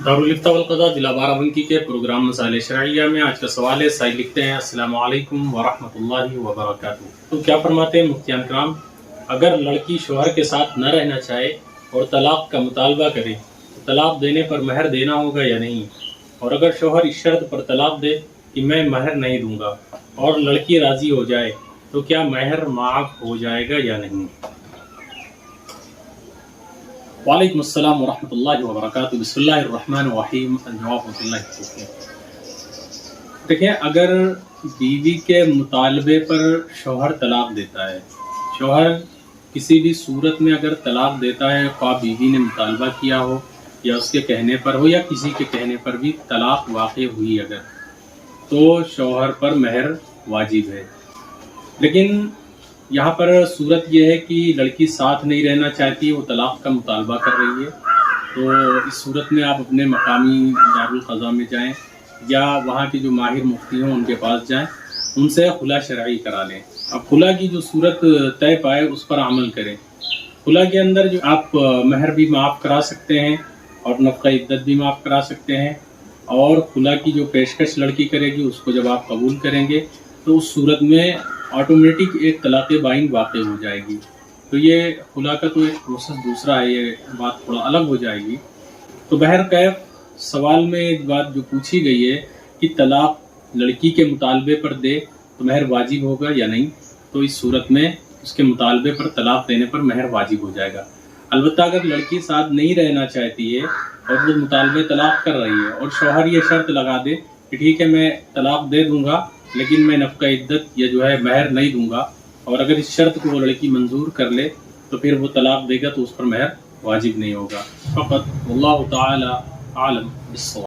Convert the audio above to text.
दारुल इफ्ता वल क़ज़ा जिला बाराबंकी के प्रोग्राम मसाइल शरइया में आज का सवाल है। साइल लिखते हैं, अस्सलामु अलैकुम व रहमतुल्लाहि व बरकातुहू। तो क्या फरमाते हैं मुफ्तियान कराम, अगर लड़की शौहर के साथ न रहना चाहे और तलाक का मुतालबा करे तो तलाक देने पर महर देना होगा या नहीं? और अगर शौहर इस शर्त पर तलाक दे कि मैं महर नहीं दूंगा और लड़की राज़ी हो जाए तो क्या महर माफ़ हो जाएगा या नहीं? वालेकुम अस्सलाम व रहमतुल्लाहि व बरकातुहू। बिस्मिल्लाहिर रहमानिर रहीम। देखिए, अगर बीवी के मुतालबे पर शौहर तलाक देता है, शौहर किसी भी सूरत में अगर तलाक देता है, ख्वाह बीवी ने मुतालबा किया हो या उसके कहने पर हो या किसी के कहने पर भी तलाक वाक़ई हुई अगर, तो शौहर पर महर वाजिब है। लेकिन यहाँ पर सूरत यह है कि लड़की साथ नहीं रहना चाहती, वो तलाक का मुतालबा कर रही है, तो इस सूरत में आप अपने मकामी दारुल क़ज़ा में जाएं या वहाँ के जो माहिर मुफ्ती हों उनके पास जाएं, उनसे खुला शरई करा लें। अब खुला की जो सूरत तय पाए उस पर अमल करें। खुला के अंदर जो आप महर भी माफ़ करा सकते हैं और नफ़क़ा इद्दत भी माफ़ करा सकते हैं, और खुला की जो पेशकश लड़की करेगी उसको जब आप कबूल करेंगे तो उस सूरत में ऑटोमेटिक एक तलाक़ बाइन वाक़ई हो जाएगी। तो ये खुला का तो एक प्रोसेस दूसरा है, ये बात थोड़ा अलग हो जाएगी। तो बहरकैफ सवाल में एक बात जो पूछी गई है कि तलाक लड़की के मुतालबे पर दे तो महर वाजिब होगा या नहीं, तो इस सूरत में उसके मुतालबे पर तलाक देने पर महर वाजिब हो जाएगा। अलबत्ता अगर लड़की साथ नहीं रहना चाहती है और वो मुतालबे तलाक कर रही है और शौहर ये शर्त लगा दे कि ठीक है मैं तलाक दे दूंगा लेकिन मैं नफ़क़ा इद्दत या जो है महर नहीं दूंगा, और अगर इस शर्त को वो लड़की मंजूर कर ले तो फिर वो तलाक देगा तो उस पर महर वाजिब नहीं होगा। फ़क़त वल्लाहु ताला आलम बिस्सवाब।